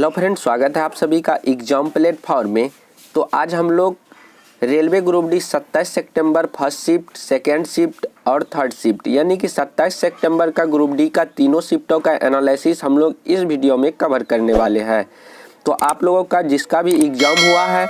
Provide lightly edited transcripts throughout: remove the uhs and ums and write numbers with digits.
Hello friends, स्वागत है आप सभी का एग्जाम प्लेटफॉर्म में। तो आज हम लोग रेलवे ग्रुप डी 27 सितंबर फर्स्ट शिफ्ट, सेकेंड शिफ्ट और थर्ड शिफ्ट यानी कि 27 सितंबर का ग्रुप डी का तीनों शिफ्टों का एनालिसिस हम लोग इस वीडियो में कवर करने वाले हैं। तो आप लोगों का जिसका भी एग्ज़ाम हुआ है,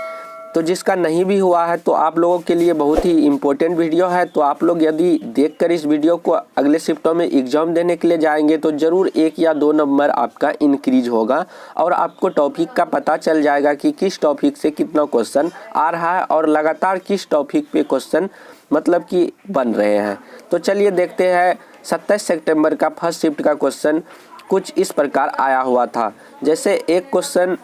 तो जिसका नहीं भी हुआ है, तो आप लोगों के लिए बहुत ही इम्पोर्टेंट वीडियो है। तो आप लोग यदि देखकर इस वीडियो को अगले शिफ्टों में एग्ज़ाम देने के लिए जाएंगे तो ज़रूर 1 या 2 नंबर आपका इंक्रीज होगा और आपको टॉपिक का पता चल जाएगा कि किस टॉपिक से कितना क्वेश्चन आ रहा है और लगातार किस टॉपिक पे क्वेश्चन मतलब कि बन रहे हैं। तो चलिए देखते हैं 27 सितंबर का फर्स्ट शिफ्ट का क्वेश्चन कुछ इस प्रकार आया हुआ था। जैसे एक क्वेश्चन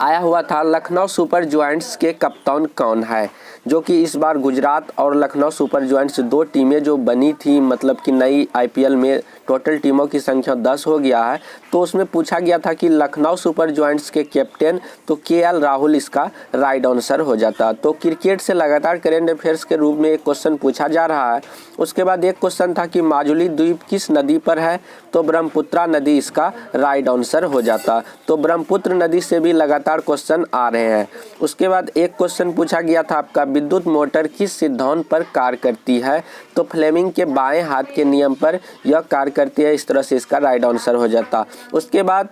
आया हुआ था, लखनऊ सुपर जायंट्स के कप्तान कौन है, जो कि इस बार गुजरात और लखनऊ सुपर जायंट्स 2 टीमें जो बनी थी, मतलब कि नई आईपीएल में टोटल टीमों की संख्या 10 हो गया है। तो उसमें पूछा गया था कि लखनऊ सुपर जायंट्स के कैप्टन, तो केएल राहुल इसका राइट आंसर हो जाता। तो क्रिकेट से लगातार करेंट अफेयर्स के रूप में एक क्वेश्चन पूछा जा रहा है। उसके बाद एक क्वेश्चन था कि माजुली द्वीप किस नदी पर है, तो ब्रह्मपुत्रा नदी इसका राइट आंसर हो जाता। तो ब्रह्मपुत्र नदी से भी लगातार क्वेश्चन आ रहे हैं। उसके बाद एक क्वेश्चन पूछा गया था आपका, विद्युत मोटर किस सिद्धांत पर कार्य करती है, तो फ्लेमिंग के बाएं हाथ के नियम पर यह कार्य करती है। इस तरह से इसका राइट आंसर हो जाता। उसके बाद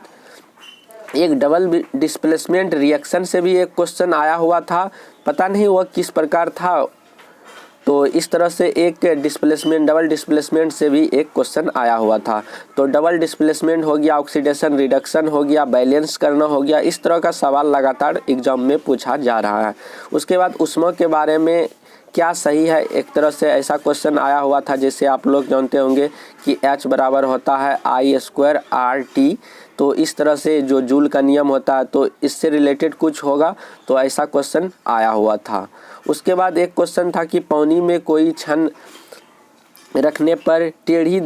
एक डबल डिस्प्लेसमेंट रिएक्शन से भी एक क्वेश्चन आया हुआ था, पता नहीं वह किस प्रकार था। तो इस तरह से एक डबल डिस्प्लेसमेंट से भी एक क्वेश्चन आया हुआ था। तो डबल डिस्प्लेसमेंट हो गया, ऑक्सीडेशन रिडक्शन हो गया, बैलेंस करना हो गया, इस तरह का सवाल लगातार एग्जाम में पूछा जा रहा है। उसके बाद ऊष्मा के बारे में क्या सही है, एक तरह से ऐसा क्वेश्चन आया हुआ था। जैसे आप लोग जानते होंगे कि H बराबर होता है I² तो इस तरह से जो जूल का नियम होता है, तो इससे रिलेटेड कुछ होगा, तो ऐसा क्वेश्चन आया हुआ था। उसके बाद एक क्वेश्चन था कि पानी में कोई छन रखने पर टेढ़ी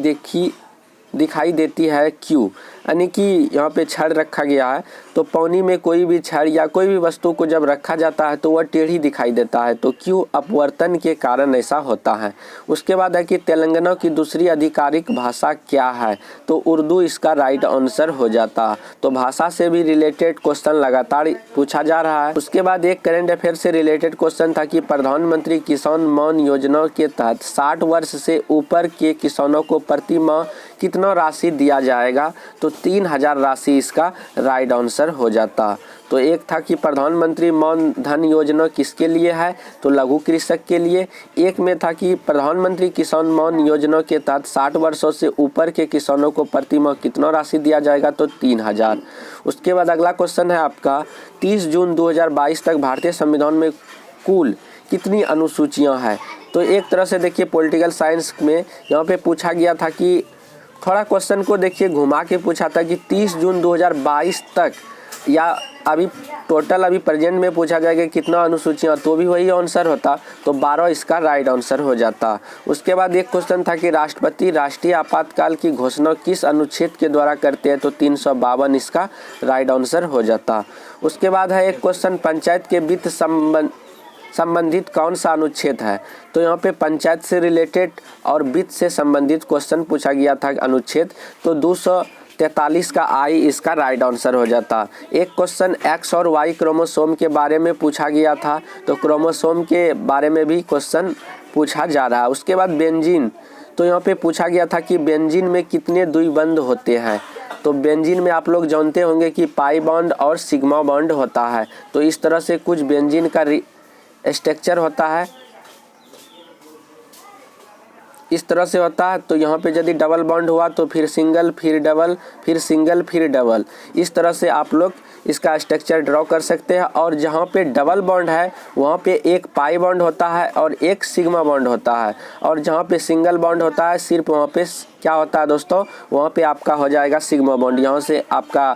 दिखाई देती है क्यों, यानी कि यहाँ पे छड़ रखा गया है, तो पानी में कोई भी छड़ या कोई भी वस्तु को जब रखा जाता है तो वह टेढ़ी दिखाई देता है, तो क्यों, अपवर्तन के कारण ऐसा होता है। उसके बाद है कि तेलंगाना की दूसरी आधिकारिक भाषा क्या है, तो उर्दू इसका राइट आंसर हो जाता। तो भाषा से भी रिलेटेड क्वेश्चन लगातार पूछा जा रहा है। उसके बाद एक करंट अफेयर से रिलेटेड क्वेश्चन था कि प्रधानमंत्री किसान मान योजना के तहत 60 वर्ष से ऊपर के किसानों को प्रति माह कितना राशि दिया जाएगा, तो 3000 राशि इसका राइट आंसर हो जाता। तो एक था कि प्रधानमंत्री मान धन योजना किसके लिए है, तो लघु कृषक के लिए। एक में था कि प्रधानमंत्री किसान मान योजना के तहत 60 वर्षों से ऊपर के किसानों को प्रति माह कितना राशि दिया जाएगा, तो 3000। उसके बाद अगला क्वेश्चन है आपका, 30 जून 2022 तक भारतीय संविधान में कुल कितनी अनुसूचियाँ हैं। तो एक तरह से देखिए पॉलिटिकल साइंस में यहाँ पे पूछा गया था कि थोड़ा क्वेश्चन को देखिए घुमा के पूछा था कि 30 जून 2022 तक, या अभी टोटल अभी प्रेजेंट में पूछा जाएगा कितना अनुसूचियाँ, तो भी वही आंसर होता। तो 12 इसका राइट आंसर हो जाता। उसके बाद एक क्वेश्चन था कि राष्ट्रपति राष्ट्रीय आपातकाल की घोषणा किस अनुच्छेद के द्वारा करते हैं, तो 352 इसका राइट आंसर हो जाता। उसके बाद है एक क्वेश्चन, पंचायत के वित्त संबंधित कौन सा अनुच्छेद है, तो यहाँ पे पंचायत से रिलेटेड और वित्त से संबंधित क्वेश्चन पूछा गया था अनुच्छेद, तो 243 का I इसका राइट आंसर हो जाता। एक क्वेश्चन X और Y क्रोमोसोम के बारे में पूछा गया था, तो क्रोमोसोम के बारे में भी क्वेश्चन पूछा जा रहा है। उसके बाद बेंजीन, तो यहाँ पे पूछा गया था कि बेंजीन में कितने द्विबंध होते हैं, तो बेंजीन में आप लोग जानते होंगे कि पाई बॉन्ड और सिग्मा बॉन्ड होता है। तो इस तरह से कुछ बेंजीन का स्ट्रक्चर होता है, इस तरह से होता है। तो यहाँ पे यदि डबल बॉन्ड हुआ तो फिर सिंगल, फिर डबल, फिर सिंगल, फिर डबल, इस तरह से आप लोग इसका स्ट्रक्चर ड्रॉ कर सकते हैं। और जहाँ पे डबल बॉन्ड है वहाँ पे एक पाई बॉन्ड होता है और एक सिग्मा बॉन्ड होता है, और जहाँ पे सिंगल बॉन्ड होता है सिर्फ वहाँ पे क्या होता है दोस्तों, वहाँ पे आपका हो जाएगा सिग्मा बॉन्ड। यहाँ से आपका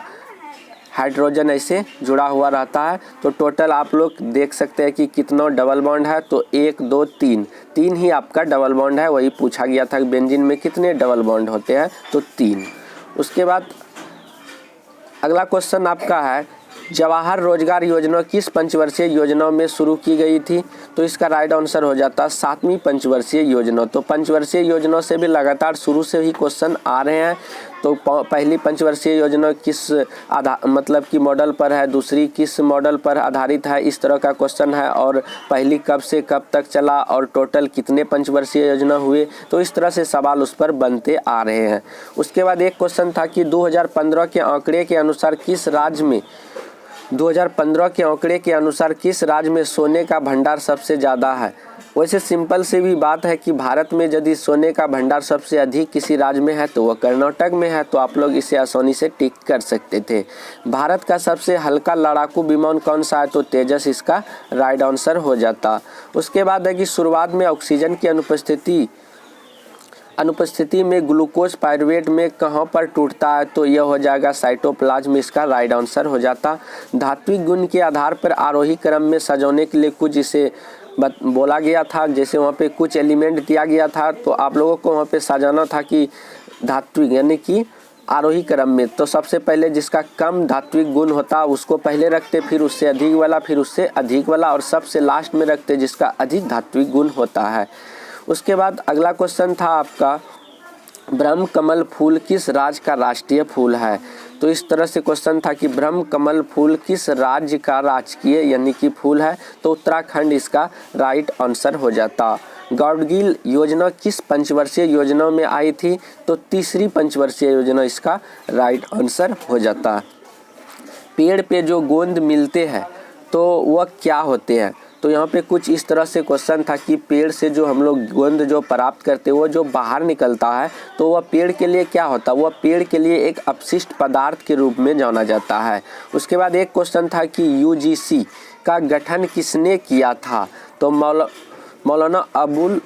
हाइड्रोजन ऐसे जुड़ा हुआ रहता है। तो टोटल आप लोग देख सकते हैं कि कितना डबल बॉन्ड है, तो 1 2 3 ही आपका डबल बॉन्ड है। वही पूछा गया था बेंजीन में कितने डबल बॉन्ड होते हैं, तो 3। उसके बाद अगला क्वेश्चन आपका है, जवाहर रोजगार योजना किस पंचवर्षीय योजना में शुरू की गई थी? तो इसका राइट आंसर हो जाता 7वीं पंचवर्षीय योजना। तो पंचवर्षीय योजना से भी लगातार शुरू से ही क्वेश्चन आ रहे हैं। तो पहली पंचवर्षीय योजना किस मतलब कि मॉडल पर है, दूसरी किस मॉडल पर आधारित है, इस तरह का क्वेश्चन है। और पहली कब से कब तक चला और टोटल कितने पंचवर्षीय योजना हुए, तो इस तरह से सवाल उस पर बनते आ रहे हैं। उसके बाद एक क्वेश्चन था कि 2015 के आंकड़े के अनुसार किस राज्य में 2015 के आंकड़े के अनुसार किस राज्य में सोने का भंडार सबसे ज़्यादा है? वैसे सिंपल सी भी बात है कि भारत में यदि सोने का भंडार सबसे अधिक किसी राज्य में है तो वह कर्नाटक में है। तो आप लोग इसे आसानी से टिक कर सकते थे। भारत का सबसे हल्का लड़ाकू विमान कौन सा है? तो तेजस इसका राइट आंसर हो जाता। उसके बाद है कि शुरुआत में ऑक्सीजन की अनुपस्थिति में ग्लूकोज पायरुवेट में कहाँ पर टूटता है? तो यह हो जाएगा साइटोप्लाज्म, इसका राइट आंसर हो जाता। धात्विक गुण के आधार पर आरोही क्रम में सजाने के लिए कुछ इसे बोला गया था, जैसे वहाँ पे कुछ एलिमेंट दिया गया था तो आप लोगों को वहाँ पे सजाना था कि धात्विक यानी कि आरोही क्रम में। तो सबसे पहले जिसका कम धात्विक गुण होता उसको पहले रखते, फिर उससे अधिक वाला, फिर उससे अधिक वाला और सबसे लास्ट में रखते जिसका अधिक धात्विक गुण होता है। उसके बाद अगला क्वेश्चन था आपका, ब्रह्म कमल फूल किस राज्य का राष्ट्रीय फूल है? तो इस तरह से क्वेश्चन था कि ब्रह्म कमल फूल किस राज्य का राजकीय यानी कि फूल है? तो उत्तराखंड इसका राइट आंसर हो जाता। गाडगिल योजना किस पंचवर्षीय योजना में आई थी? तो तीसरी पंचवर्षीय योजना इसका राइट आंसर हो जाता। पेड़ पे जो गोंद मिलते हैं तो वह क्या होते हैं? तो यहाँ पे कुछ इस तरह से क्वेश्चन था कि पेड़ से जो हम लोग गोंद जो प्राप्त करते हैं वो जो बाहर निकलता है तो वह पेड़ के लिए क्या होता है? वह पेड़ के लिए एक अपशिष्ट पदार्थ के रूप में जाना जाता है। उसके बाद एक क्वेश्चन था कि यूजीसी का गठन किसने किया था? तो मौलाना अबुल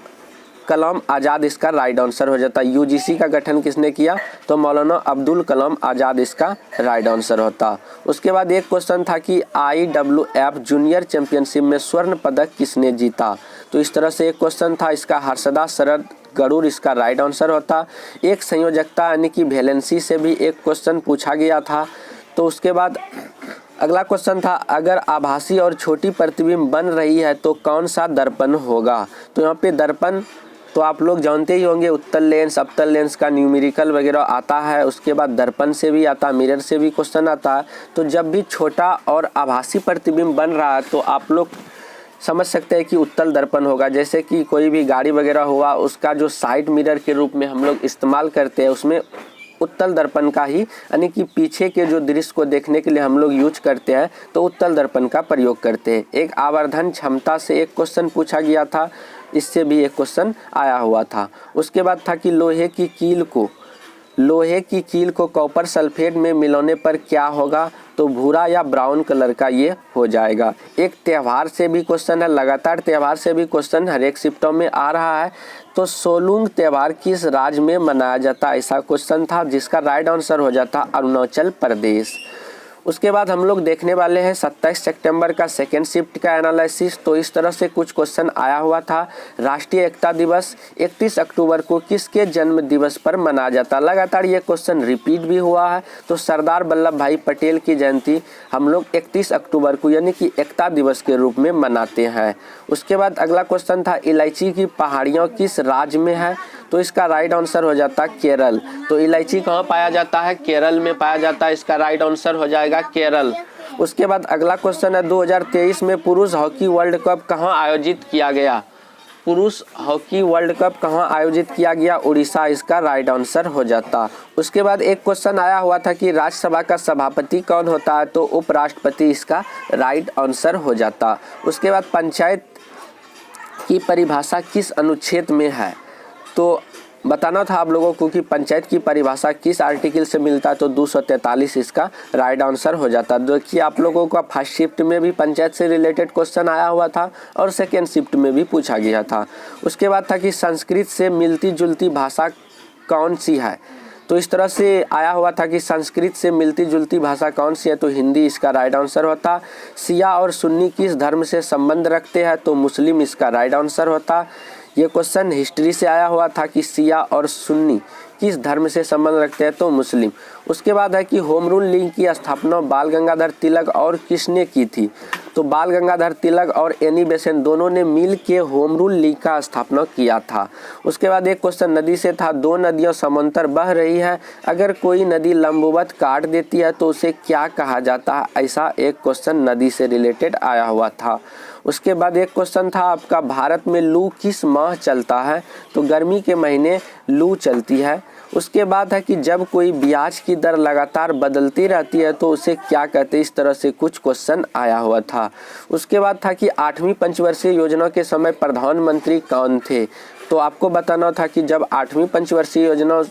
कलाम आज़ाद इसका राइट आंसर हो जाता है। यूजीसी का गठन किसने किया? तो मौलाना अब्दुल कलाम आज़ाद इसका राइट आंसर होता। उसके बाद एक क्वेश्चन था कि IWF जूनियर चैंपियनशिप में स्वर्ण पदक किसने जीता? तो इस तरह से एक क्वेश्चन था, इसका हर्षदा शरद गरुड़ इसका राइट आंसर होता। एक संयोजकता यानी कि वैलेंसी से भी एक क्वेश्चन पूछा गया था। तो उसके बाद अगला क्वेश्चन था, अगर आभासी और छोटी प्रतिबिंब बन रही है तो कौन सा दर्पण होगा? तो यहाँ पे दर्पण तो आप लोग जानते ही होंगे, उत्तल लेंस अवतल लेंस का न्यूमेरिकल वगैरह आता है। उसके बाद दर्पण से भी आता है, मिरर से भी क्वेश्चन आता है। तो जब भी छोटा और आभासी प्रतिबिंब बन रहा है तो आप लोग समझ सकते हैं कि उत्तल दर्पण होगा। जैसे कि कोई भी गाड़ी वगैरह हुआ, उसका जो साइड मिरर के रूप में हम लोग इस्तेमाल करते हैं उसमें उत्तल दर्पण का ही यानी कि पीछे के जो दृश्य को देखने के लिए हम लोग यूज करते हैं तो उत्तल दर्पण का प्रयोग करते हैं। एक आवर्धन क्षमता से एक क्वेश्चन पूछा गया था, इससे भी एक क्वेश्चन आया हुआ था। उसके बाद था कि लोहे की कील को कॉपर सल्फेट में मिलाने पर क्या होगा? तो भूरा या ब्राउन कलर का ये हो जाएगा। एक त्यौहार से भी क्वेश्चन है, लगातार त्यौहार से भी क्वेश्चन हर एक शिफ्टों में आ रहा है। तो सोलुंग त्यौहार किस राज्य में मनाया जाता है? ऐसा क्वेश्चन था जिसका राइट आंसर हो जाता अरुणाचल प्रदेश। उसके बाद हम लोग देखने वाले हैं 27 सितंबर का सेकेंड शिफ्ट का एनालिसिस। तो इस तरह से कुछ क्वेश्चन आया हुआ था। राष्ट्रीय एकता दिवस 31 अक्टूबर को किसके जन्म दिवस पर मनाया जाता है? लगातार ये क्वेश्चन रिपीट भी हुआ है। तो सरदार वल्लभ भाई पटेल की जयंती हम लोग 31 अक्टूबर को यानी कि एकता दिवस के रूप में मनाते हैं। उसके बाद अगला क्वेश्चन था, इलायची की पहाड़ियाँ किस राज्य में है? तो इसका राइट आंसर हो जाता केरल। तो इलायची कहाँ पाया जाता है? केरल में पाया जाता है। इसका राइट आंसर हो जाएगा केरल। उसके बाद अगला क्वेश्चन है, 2023 में पुरुष हॉकी वर्ल्ड कप कहाँ आयोजित किया गया? पुरुष हॉकी वर्ल्ड कप कहाँ आयोजित किया गया? उड़ीसा इसका राइट आंसर हो जाता। उसके बाद एक क्वेश्चन आया हुआ था कि राज्यसभा का सभापति कौन होता है? तो उपराष्ट्रपति इसका राइट आंसर हो जाता। उसके बाद पंचायत की परिभाषा किस अनुच्छेद में है? तो बताना था आप लोगों को कि पंचायत की परिभाषा किस आर्टिकल से मिलता है? तो 243 इसका राइट आंसर हो जाता। देखिए आप लोगों का फर्स्ट शिफ्ट में भी पंचायत से रिलेटेड क्वेश्चन आया हुआ था और सेकेंड शिफ्ट में भी पूछा गया था। उसके बाद था कि संस्कृत से मिलती जुलती भाषा कौन सी है? तो इस तरह से आया हुआ था कि संस्कृत से मिलती जुलती भाषा कौन सी है? तो हिंदी इसका राइट आंसर होता। शिया और सुन्नी किस धर्म से संबंध रखते हैं? तो मुस्लिम इसका राइट आंसर होता। ये क्वेश्चन हिस्ट्री से आया हुआ था कि शिया और सुन्नी किस धर्म से संबंध रखते हैं? तो मुस्लिम। उसके बाद है कि होम रूल लीग की स्थापना बाल गंगाधर तिलक और किसने की थी? तो बाल गंगाधर तिलक और एनी बेसेंट दोनों ने मिल के होम रूल लीग का स्थापना किया था। उसके बाद एक क्वेश्चन नदी से था, दो नदियां समांतर बह रही है, अगर कोई नदी लंबवत काट देती है तो उसे क्या कहा जाता है? ऐसा एक क्वेश्चन नदी से रिलेटेड आया हुआ था। उसके बाद एक क्वेश्चन था आपका, भारत में लू किस माह चलता है? तो गर्मी के महीने लू चलती है। उसके बाद है कि जब कोई ब्याज की दर लगातार बदलती रहती है तो उसे क्या कहते हैं? इस तरह से कुछ क्वेश्चन आया हुआ था। उसके बाद था कि 8वीं पंचवर्षीय योजना के समय प्रधानमंत्री कौन थे? तो आपको बताना था कि जब 8वीं पंचवर्षीय योजना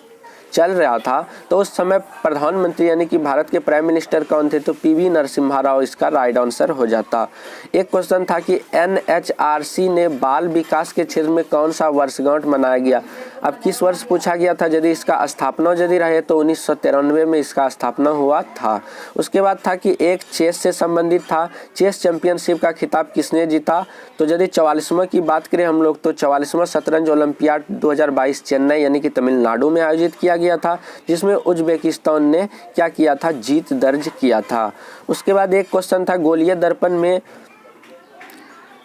चल रहा था तो उस समय प्रधानमंत्री यानी कि भारत के प्राइम मिनिस्टर कौन थे? तो पीवी नरसिम्हा राव इसका राइट आंसर हो जाता। एक क्वेश्चन था कि एनएचआरसी ने बाल विकास के क्षेत्र में कौन सा वर्षगांठ मनाया गया? अब किस वर्ष पूछा गया था? यदि इसका स्थापना यदि रहे तो 1993 में इसका स्थापना हुआ था। उसके बाद था कि एक चेस से संबंधित था, चेस चैंपियनशिप का खिताब किसने जीता? तो यदि 44वां की बात करें हम लोग तो 44वां शतरंज ओलंपियाड 2022 चेन्नई यानी कि तमिलनाडु में आयोजित किया गया था, जिसमें उज्बेकिस्तान ने क्या किया था? जीत दर्ज किया था। उसके बाद एक क्वेश्चन था, गोलीय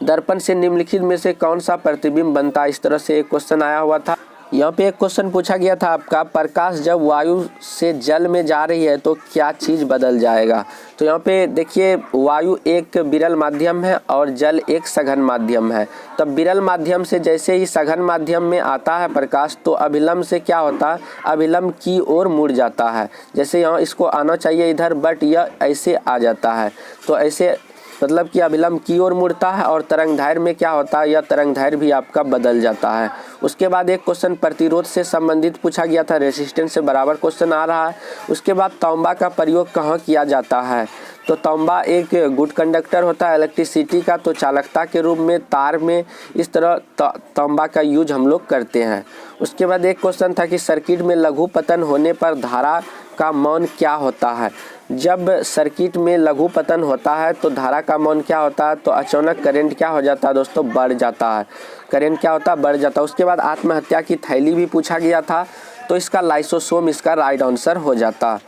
दर्पण से निम्नलिखित में से कौन सा प्रतिबिंब बनता है? इस तरह से एक क्वेश्चन आया हुआ था। यहाँ पे एक क्वेश्चन पूछा गया था आपका, प्रकाश जब वायु से जल में जा रही है तो क्या चीज़ बदल जाएगा? तो यहाँ पे देखिए, वायु एक विरल माध्यम है और जल एक सघन माध्यम है। तब विरल माध्यम से जैसे ही सघन माध्यम में आता है प्रकाश तो अभिलंब से क्या होता है? अभिलंब की ओर मुड़ जाता है। जैसे यहाँ इसको आना चाहिए इधर, बट यह ऐसे आ जाता है। तो ऐसे मतलब कि अभिलंब की ओर मुड़ता है। और तरंगदैर्घ्य में क्या होता है? यह तरंगदैर्घ्य भी आपका बदल जाता है। उसके बाद एक क्वेश्चन प्रतिरोध से संबंधित पूछा गया था, रेसिस्टेंस से बराबर क्वेश्चन आ रहा है। उसके बाद तांबा का प्रयोग कहाँ किया जाता है? तो तांबा एक गुड कंडक्टर होता है इलेक्ट्रिसिटी का, तो चालकता के रूप में तार में इस तरह तांबा का यूज हम लोग करते हैं। उसके बाद एक क्वेश्चन था कि सर्किट में लघु पतन होने पर धारा का मान क्या होता है? जब सर्किट में लघु पतन होता है तो धारा का मान क्या होता है? तो अचानक करंट क्या हो जाता है दोस्तों? बढ़ जाता है। करंट क्या होता है? बढ़ जाता है। उसके बाद आत्महत्या की थैली भी पूछा गया था, तो इसका लाइसोसोम इसका राइट आंसर हो जाता।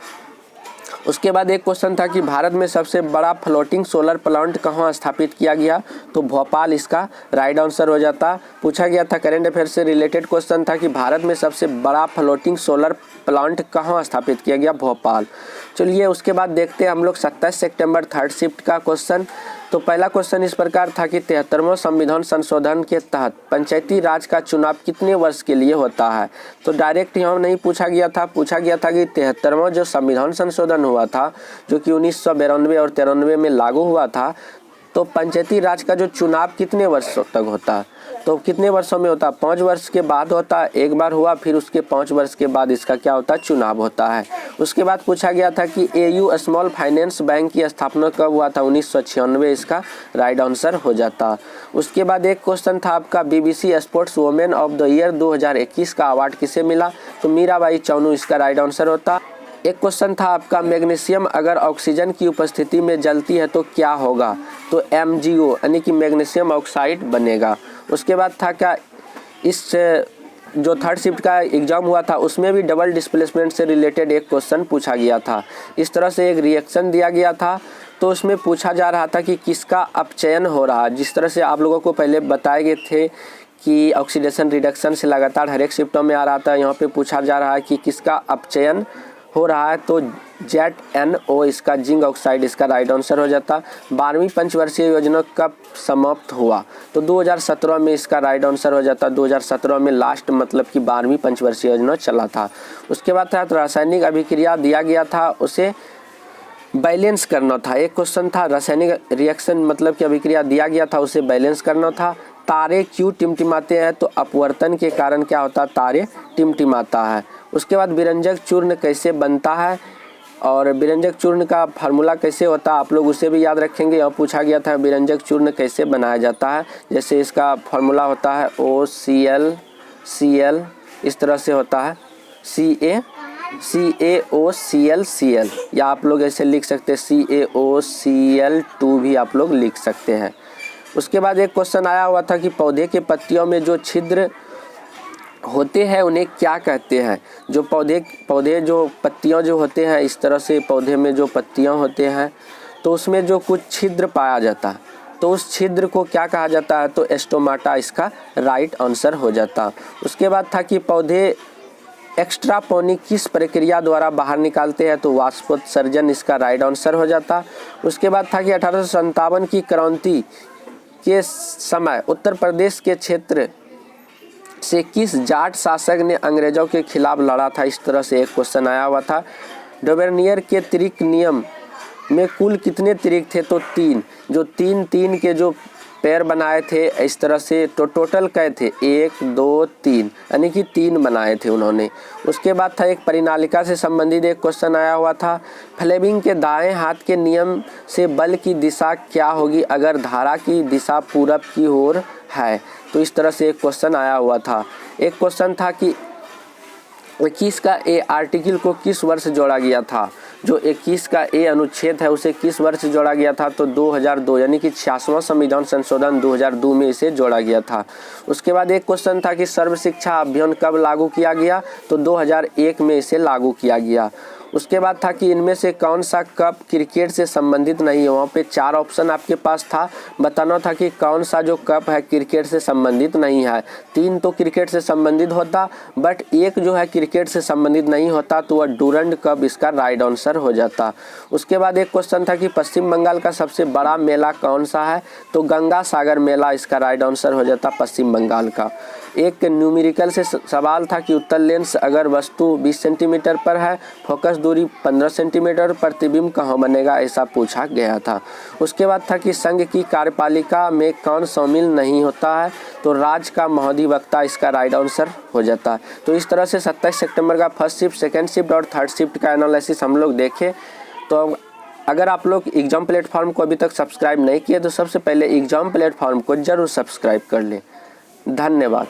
उसके बाद एक क्वेश्चन था कि भारत में सबसे बड़ा फ्लोटिंग सोलर प्लांट कहाँ स्थापित किया गया? तो भोपाल इसका राइट आंसर हो जाता। पूछा गया था करंट अफेयर से रिलेटेड क्वेश्चन था कि भारत में सबसे बड़ा फ्लोटिंग सोलर प्लांट कहाँ स्थापित किया गया? भोपाल। चलिए उसके बाद देखते हैं हम लोग 27 सितंबर थर्ड शिफ्ट का क्वेश्चन। तो पहला क्वेश्चन इस प्रकार था कि 73वां संविधान संशोधन के तहत पंचायती राज का चुनाव कितने वर्ष के लिए होता है? तो डायरेक्ट यहाँ नहीं पूछा गया था, पूछा गया था कि 73वां जो संविधान संशोधन हुआ था जो कि 1992 और 93 में लागू हुआ था, तो पंचायती राज का जो चुनाव कितने वर्षों तक होता है? तो कितने वर्षों में होता है? 5 वर्ष के बाद होता है। एक बार हुआ, फिर उसके 5 वर्ष के बाद इसका क्या होता है? चुनाव होता है। उसके बाद पूछा गया था कि एयू स्मॉल फाइनेंस बैंक की स्थापना कब हुआ था? 1996 इसका राइट आंसर हो जाता। उसके बाद एक क्वेश्चन था आपका, BBC sports women of the year 2021 का अवार्ड किसे मिला? तो मीराबाई चानू इसका राइट आंसर होता। एक क्वेश्चन था आपका, मैग्नीशियम अगर ऑक्सीजन की उपस्थिति में जलती है तो क्या होगा? तो MgO यानी कि मैग्नीशियम ऑक्साइड बनेगा। उसके बाद था क्या, इस जो थर्ड शिफ्ट का एग्जाम हुआ था उसमें भी डबल डिस्प्लेसमेंट से रिलेटेड एक क्वेश्चन पूछा गया था। इस तरह से एक रिएक्शन दिया गया था, तो उसमें पूछा जा रहा था कि किसका अपचयन हो रहा है। जिस तरह से आप लोगों को पहले बताए गए थे कि ऑक्सीडेशन रिडक्शन से लगातार हर एक शिफ्टों में आ रहा था, यहाँ पे पूछा जा रहा है कि किसका अपचयन हो रहा है। तो ZNO इसका जिंक ऑक्साइड इसका राइट आंसर हो जाता। 12वीं पंचवर्षीय योजना कब समाप्त हुआ? तो 2017 में इसका राइट आंसर हो जाता। 2017 में लास्ट मतलब कि 12वीं पंचवर्षीय योजना चला था। उसके बाद था तो रासायनिक अभिक्रिया दिया गया था, उसे बैलेंस करना था। एक क्वेश्चन था रासायनिक रिएक्शन मतलब कि अभिक्रिया दिया गया था, उसे बैलेंस करना था। तारे क्यों टिमटिमाते हैं? तो अपवर्तन के कारण क्या होता है? तारे टिमटिमाता है। उसके बाद विरंजक चूर्ण कैसे बनता है और विरंजक चूर्ण का फार्मूला कैसे होता है, आप लोग उसे भी याद रखेंगे। यहाँ पूछा गया था विरंजक चूर्ण कैसे बनाया जाता है। जैसे इसका फार्मूला होता है OCl इस तरह से होता है CaOClCl, या आप लोग ऐसे लिख सकते हैं CaOCl2 भी आप लोग लिख सकते हैं। उसके बाद एक क्वेश्चन आया हुआ था कि पौधे के पत्तियों में जो छिद्र होते हैं उन्हें क्या कहते हैं। जो पौधे जो पत्तियां जो होते हैं, इस तरह से पौधे में जो पत्तियां होते हैं तो उसमें जो कुछ छिद्र पाया जाता है तो उस छिद्र को क्या कहा जाता है, तो स्टोमाटा इसका राइट आंसर हो जाता। उसके बाद था कि पौधे एक्स्ट्रापोनिक किस प्रक्रिया द्वारा बाहर निकालते हैं, तो वाष्पोत्सर्जन इसका राइट आंसर हो जाता। उसके बाद था कि 1857 की क्रांति के समय उत्तर प्रदेश के क्षेत्र से किस जाट शासक ने अंग्रेजों के खिलाफ लड़ा था, इस तरह से एक क्वेश्चन आया हुआ था। डोबेर्नियर के त्रिक नियम में कुल कितने त्रिक थे, तो 3। जो तीन के जो पैर बनाए थे इस तरह से, तो टोटल क्या थे 1 2 3, यानी कि 3 बनाए थे उन्होंने। उसके बाद था एक परिनालिका से संबंधित एक क्वेश्चन आया हुआ था। फ्लेमिंग के दाएं हाथ के नियम से बल की दिशा क्या होगी अगर धारा की दिशा पूरब की ओर है, तो इस तरह से एक क्वेश्चन आया हुआ था। एक क्वेश्चन था कि 21 का ए आर्टिकल को किस वर्ष जोड़ा गया था। जो 21 का ए अनुच्छेद है उसे किस वर्ष जोड़ा गया था, तो 2002, यानी कि 66वां संविधान संशोधन 2002 में इसे जोड़ा गया था। उसके बाद एक क्वेश्चन था कि सर्व शिक्षा अभियान कब लागू किया गया, तो 2001 में इसे लागू किया गया। उसके बाद था कि इनमें से कौन सा कप क्रिकेट से संबंधित नहीं है। वहाँ पे 4 ऑप्शन आपके पास था, बताना था कि कौन सा जो कप है क्रिकेट से संबंधित नहीं है। 3 तो क्रिकेट से संबंधित होता, बट एक जो है क्रिकेट से संबंधित नहीं होता, तो वह डूरंड कप इसका राइट आंसर हो जाता। उसके बाद एक क्वेश्चन था कि पश्चिम बंगाल का सबसे बड़ा मेला कौन सा है, तो गंगा सागर मेला इसका राइट आंसर हो जाता पश्चिम बंगाल का। एक न्यूमेरिकल से सवाल था कि उत्तल लेंस अगर वस्तु 20 सेंटीमीटर पर है, फोकस दूरी 15 सेंटीमीटर, प्रतिबिंब कहाँ बनेगा, ऐसा पूछा गया था। उसके बाद था कि संघ की कार्यपालिका में कौन शामिल नहीं होता है, तो राज्य का महाधिवक्ता इसका राइट आंसर हो जाता है। तो इस तरह से 27 सितंबर का फर्स्ट शिफ्ट, सेकेंड शिफ्ट और थर्ड शिफ्ट का एनालिसिस हम लोग देखें। तो अगर आप लोग एग्जाम प्लेटफॉर्म को अभी तक सब्सक्राइब नहीं किए तो सबसे पहले एग्जाम प्लेटफॉर्म को जरूर सब्सक्राइब कर लें। धन्यवाद।